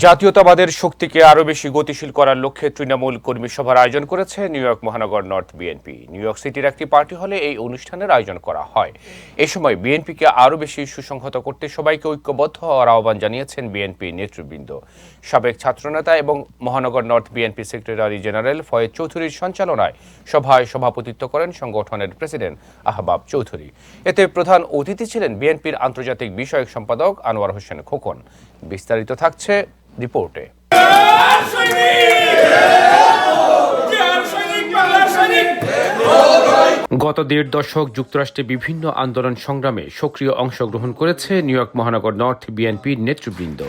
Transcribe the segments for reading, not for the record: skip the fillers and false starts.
জাতীয়তাবাদের শক্তিকে আরও বেশি গতিশীল করার লক্ষ্যে তৃণমূল কর্মী সভার আয়োজন করেছে নিউ ইয়র্ক মহানগর নর্থ বিএনপি। নিউ ইয়র্ক সিটির একটি পার্টি হলে এই অনুষ্ঠানের আয়োজন করা হয়। এ সময় বিএনপিকে আরও বেশি সুসংহত করতে সবাইকে ঐক্যবদ্ধ হওয়ার আহ্বান জানিয়েছেন বিএনপি নেতৃবৃন্দ। সাবেক ছাত্রনেতা এবং মহানগর north BNP secretary general Faiz চৌধুরীর সঞ্চালনায় সভায় সভাপতিত্ব করেন সংগঠনের প্রেসিডেন্ট আহবাব চৌধুরী। এতে প্রধান অতিথি ছিলেন বিএনপির আন্তর্জাতিক বিষয়ক সম্পাদক আনোয়ার হোসেন খোকন। বিস্তারিত থাকছে রিপোর্টে। গত ১.৫ দশক যুক্তরাষ্ট্রে বিভিন্ন আন্দোলন সংগ্রামে সক্রিয় অংশগ্রহণ করেছে নিউ ইয়র্ক মহানগর নর্থ বিএনপির নেতৃবৃন্দ।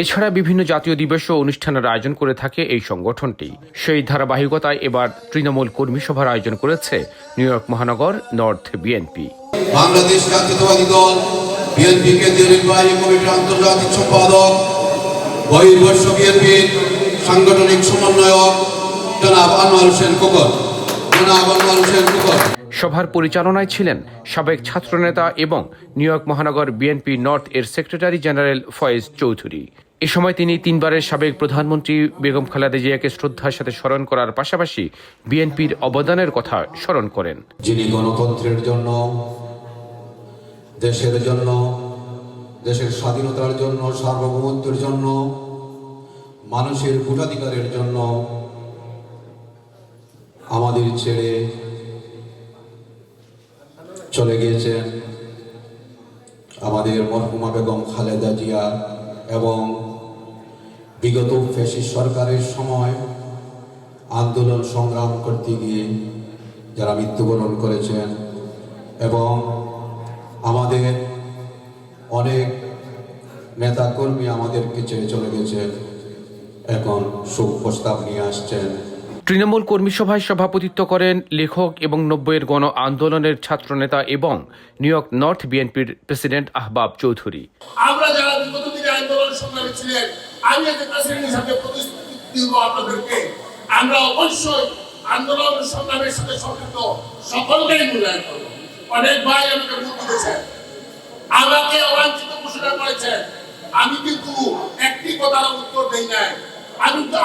এছাড়া বিভিন্ন জাতীয় দিবস ও অনুষ্ঠানের আয়োজন করে থাকে এই সংগঠনটি। সেই ধারাবাহিকতায় এবার তৃণমূল কর্মী সভার আয়োজন করেছে নিউ ইয়র্ক মহানগর নর্থ বিএনপি। বাংলাদেশ জাতীয়তাবাদী দল বিএনপি কেন্দ্রীয় নির্বাহী কমিটির আন্তর্জাতিক সম্পাদক বহির্বর্ষ বিএনপির সাংগঠনিক সমন্বয়ক জনাব আনোয়ার হোসেন খোকন। সভার পরিচালনায় ছিলেন সাবেক ছাত্রনেতা এবং নিউ ইয়র্ক মহানগর বিএনপি নর্থ এর সেক্রেটারি জেনারেল ফয়েজ চৌধুরী। এ সময় তিনি ৩ বারের সাবেক প্রধানমন্ত্রী বেগম খালেদা জিয়াকে শ্রদ্ধার সাথে স্মরণ করার পাশাপাশি বিএনপির অবদানের কথা স্মরণ করেন। যিনি গণতন্ত্রের জন্য, দেশের জন্য, দেশের স্বাধীনতার জন্য, সার্বভৌমত্বের জন্য, মানুষের ভোটাধিকারের জন্য আমাদের ছেড়ে চলে গিয়েছেন আমাদের মরহুমা বেগম খালেদা জিয়া এবং বিগত ফ্যাসিস্ট সরকারের সময় আন্দোলন সংগ্রাম করতে গিয়ে যারা মৃত্যুবরণ করেছেন এবং আমাদের অনেক নেতাকর্মী আমাদেরকে ছেড়ে চলে গেছেন, এখন শোক প্রস্তাব নিয়ে আসছেন। তৃণমূল কর্মী সভায় সভাপতিত্ব করেন লেখক এবং ৯০-এর গণ আন্দোলনের ছাত্রনেতা এবং নিউ ইয়র্ক নর্থ বিএনপির প্রেসিডেন্ট আহবাব চৌধুরী। আমরা যারা বিগত দিনে আন্দোলন সংগ্রামী ছিলেন, আমি একটা প্রেসিডেন্ট হিসাবে প্রতিশ্রুতি দিব আপনাদেরকে, আমরা অবশ্যই আন্দোলন সংগ্রামের সাথে সম্পৃক্ত সকলকেই মূল্যায়ন করব। অনেক ভাই আমাকে ভুল বুঝেছেন, আমাকে অবাঞ্ছিত ঘোষণা করেছেন, আমি কিন্তু একটি কথার উত্তর দেই নাই।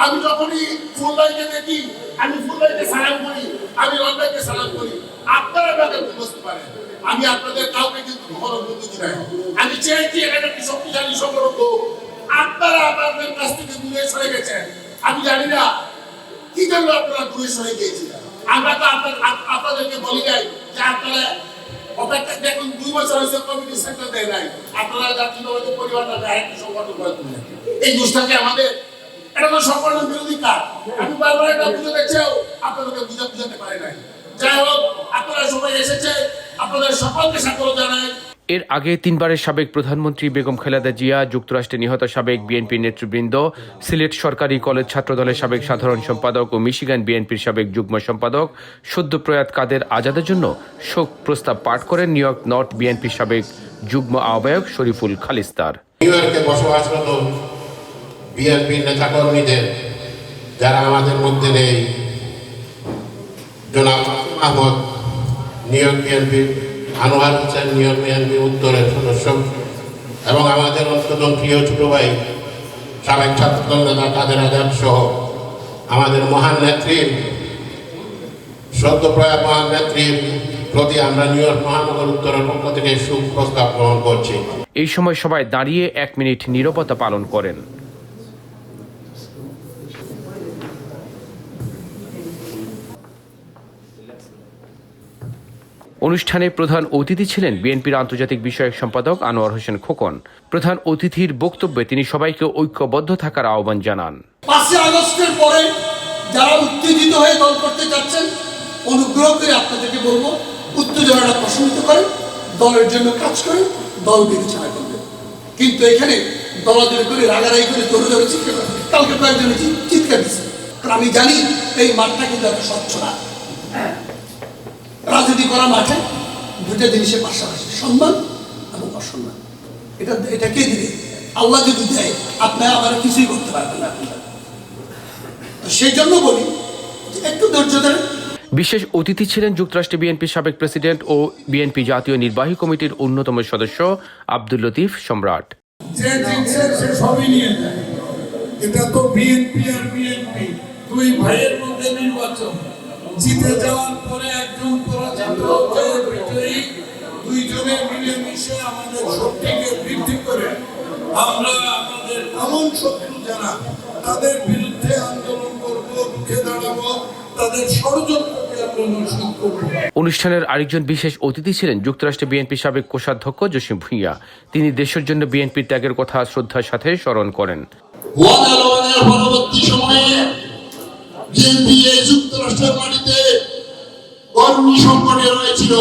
আমি যখনই ফুলবাইকে দেখি, আমি ফুলবাইকে সালাম করি, আমি রনবাইকে সালাম করি। আপনারা আমাকে বুঝতে পারেন, আমি আপনাদের কাউকে কিন্তু কখনো বলতে দিই নাই। আমি চেয়েছি এখানে একটি শক্তিশালী সংগঠন হোক। আপনারা আপনাদের কাছ থেকে দূরে সরে গেছেন, আমি জানি না কি জন্য আপনারা দূরে সরে গিয়েছিলেন। আমরা তো আপনাদেরকে বলি নাই যে আপনারা অপেক্ষা দেখুন, 2 বছর হয়েছে কমিটি সেন্টার দেয় নাই, আপনারা জাতীয়তাবাদী পরিবারটা আরেকটি সংগঠন করে তুললেন। এই দুষ্টাকে আমাদের এটা তো সম্পূর্ণ বিরোধী কাজ। আমি বারবার এটা বুঝাতে চেয়েও আপনাদেরকে বুঝাতে পারি নাই। যাই হোক, আপনারা সবাই এসেছে, আপনাদের সকলকে স্বাগত জানাই। এর আগে ৩ বারের সাবেক প্রধানমন্ত্রী বেগম খালেদা জিয়া, যুক্তরাষ্ট্রে নিহত সাবেক বিএনপি নেতৃবৃন্দ, সিলেট সরকারি কলেজ ছাত্রদলের সাবেক সাধারণ সম্পাদক ও মিশিগান বিএনপির সাবেক যুগ্ম সম্পাদক সদ্য প্রয়াত কাদের আজাদের জন্য শোক প্রস্তাব পাঠ করেন নিউ ইয়র্ক নর্থ বিএনপির সাবেক যুগ্ম আহ্বায়ক শরীফুল খালিস্তার। নিউ ইয়র্কে বসবাসরত বিএনপির নেতাকর্মীদের যারা আমাদের মধ্যে নেই, জনাব Ahmed New York BNP, Anwar Hossain New York BNP উত্তরের সদস্য এবং আমাদের অত্যন্ত প্রিয় ছোট ভাই সাবেক ছাত্রদল নেতা কাদের আজাদ সহ আমাদের মহান নেত্রীর, সদ্যপ্রয়াত মহান নেত্রীর প্রতি আমরা নিউ ইয়র্ক মহানগর উত্তরের পক্ষ থেকে শোক প্রস্তাব গ্রহণ করছি। এই সময় সবাই দাঁড়িয়ে 1 মিনিট নীরবতা পালন করেন। অনুষ্ঠানে প্রধান অতিথি ছিলেন বিএনপির আন্তর্জাতিক বিষয়ক সম্পাদক আনোয়ার হোসেন খোকন। প্রধান অতিথির বক্তব্যে তিনি সবাইকে ঐক্যবদ্ধ থাকার আহ্বান জানান। 5 আগস্টের পরে যারা উত্তেজিত হয়ে দল করতে যাচ্ছেন, অনুগ্রহ করে আপনাদেরকে বলবো উত্তেজনাটা প্রশমিত করে দলের জন্য কাজ করে দল বিবেচনা করবে। কিন্তু এখানে দলাদলি করে রাগারাগি করে জোরে জোরে চিৎকার করে, কালকে কয়েকজন চিৎকার দিচ্ছে। কারণ আমি জানি এই মাঠটা কিন্তু এত স্বচ্ছ না। রাজনীতি করা মাঠে 2টা জিনিসের পাশাপাশি, সম্মান এবং অসম্মান। এটা কে দিবে? আল্লাহ যদি দেয়, আপনারা আবার কিছুই করতে পারবেন না। সেই জন্য বলি একটু ধৈর্য ধরে। বিশেষ অতিথি ছিলেন যুক্তরাষ্ট্রে বিএনপির সাবেক প্রেসিডেন্ট ও বিএনপি জাতীয় নির্বাহী কমিটির অন্যতম সদস্য আব্দুল লতিফ সম্রাট। যে জিনিসের সে সবই নিয়ে যায়, এটা তো বিএনপি আর বিএনপি দুই ভাইয়ের মধ্যে নির্বাচন। জিতে যাওয়ার পরে একজন পরাজিত জয়ের বিজয়ী, দুইজনে মিলেমিশে আমাদের শক্তিকে বৃদ্ধি করে আমরা আমাদের এমন শত্রু যারা তাদের বিরুদ্ধে আন্দোলন করব, রুখে দাঁড়াবো, তাদের ষড়যন্ত্রকে আমরা নিশ্চিত করব। অনুষ্ঠানের আরেকজন বিশেষ অতিথি ছিলেন যুক্তরাষ্ট্রের বিএনপি সাবেক কোষাধ্যক্ষ জসিম ভুঁইয়া। তিনি দেশের জন্য বিএনপির ত্যাগের কথা শ্রদ্ধার সাথে স্মরণ করেন। পরবর্তী সময়ে বিএনপি যুক্তরাষ্ট্রের মাটিতে কর্মী সংকটে রয়েছিল।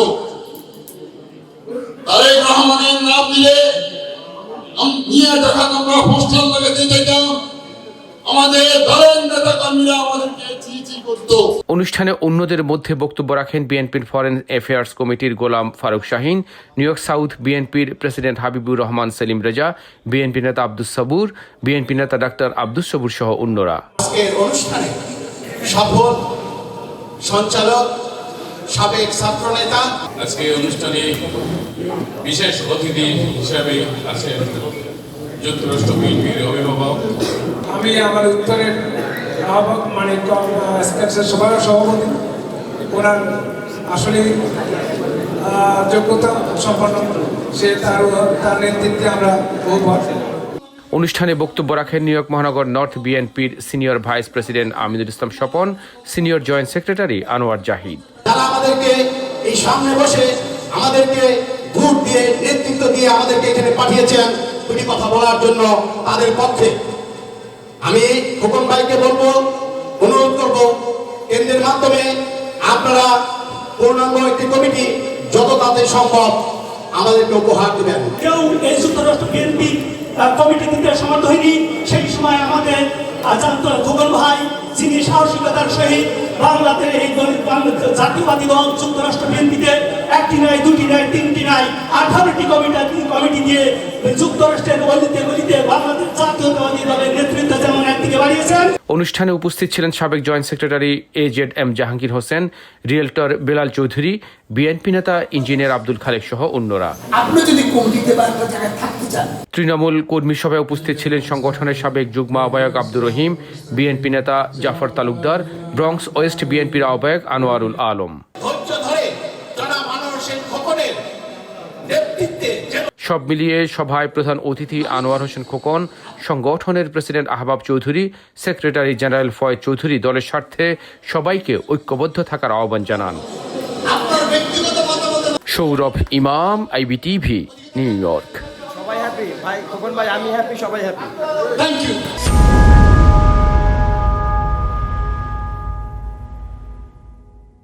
তারেক রহমানের নাম দিলে নিয়ে যখন আমরা পোস্টার লাগাতে চাইতাম, আমাদের দলের নেতা কর্মীরা আমাদেরকে চিঠি করত। অনুষ্ঠানে অন্যদের মধ্যে বক্তব্য রাখেন বিএনপির ফরেন অ্যাফেয়ার্স কমিটির Golam Faruk Shahin, New York south বিএনপির প্রেসিডেন্ট হাবিবুর রহমান সেলিম রেজা, বিএনপি নেতা আব্দুস সাবুর, বিএনপি নেতা ডাক্তার আব্দুস সবুর সহ অন্যরা। আজকের অনুষ্ঠানে সফল সঞ্চালক সাবেক ছাত্র নেতা, আজকে অনুষ্ঠানে বিশেষ অতিথি হিসাবে আছেন যুক্তরাষ্ট্র বিএনপির অভিভাবক। আমি আমার উত্তরের আহ্বায়ক মানে সভার সভাপতি, ওনার আসলে যোগ্যতা সম্পন্ন, সে তার নেতৃত্বে আমরা বহুবার। অনুষ্ঠানে বক্তব্য রাখেন নিউ ইয়র্ক মহানগর নর্থ বিএনপির senior vice president Aminul Islam Swapan, senior joint secretary Anwar Zahid. যারা আমাদেরকে এই সামনে বসে আমাদেরকে ভোট দিয়ে নেতৃত্ব দিয়ে আমাদেরকে এখানে পাঠিয়েছেন দুটি কথা বলার জন্য, তাদের পক্ষে আমি খোকন ভাইকে বলবো, অনুরোধ করব কেন্দ্রের মাধ্যমে আপনারা পূর্ণাঙ্গ একটি কমিটি যত তাড়াতাড়ি সম্ভব আমাদেরকে উপহার দেবেন। কেউ এই যুক্তরাষ্ট্র বিএনপি কমিটি দিতে সমর্থ হয়নি। সেই সময় আমাদের খোকন ভাই, যিনি সাহসিকতার সহিত বাংলাতে এই জাতীয়বাদী দল যুক্তরাষ্ট্র বিএনপিতে একটি নয়, দুটি নয়, তিনটি নয়, 18টি কমিটি দিয়ে যুক্তরাষ্ট্রের গলিতে গলিতে বাংলাদেশ জাতীয়তাবাদী দলের নেতৃত্ব যেমন একদিকে বাড়িয়েছেন। অনুষ্ঠানে উপস্থিত ছিলেন সাবেক joint secretary AZM Jahangir Hossain, realtor Belal Chowdhury, BNP নেতা ইঞ্জিনিয়ার আব্দুল খালেক সহ অন্যরা। আপনি যদি কমিটিতে বা একটা জায়গায় থাকতে চান। তৃণমূল কর্মী সভায় উপস্থিত ছিলেন সংগঠনের সাবেক যুগ্ম আহ্বায়ক আব্দুর রহিম, বিএনপি নেতা জাফর তালুকদার, ব্রঙ্কস ওয়েস্ট বিএনপির আহ্বায়ক আনোয়ারুল আলম। ধৈর্য ধরে যারা মানুষের খোকনের নেতৃত্বে সব মিলিয়ে সভায় প্রধান অতিথি আনোয়ার হোসেন খোকন, সংগঠনের president Ahbab Chowdhury, secretary general Faiz Chowdhury দলের স্বার্থে সবাইকে ঐক্যবদ্ধ থাকার আহ্বান জানান। সৌরভ ইমাম, IBTV, নিউ ইয়র্ক। সবাই হ্যাপি ভাই, খোকন ভাই, আমি হ্যাপি, সবাই হ্যাপি। Thank you.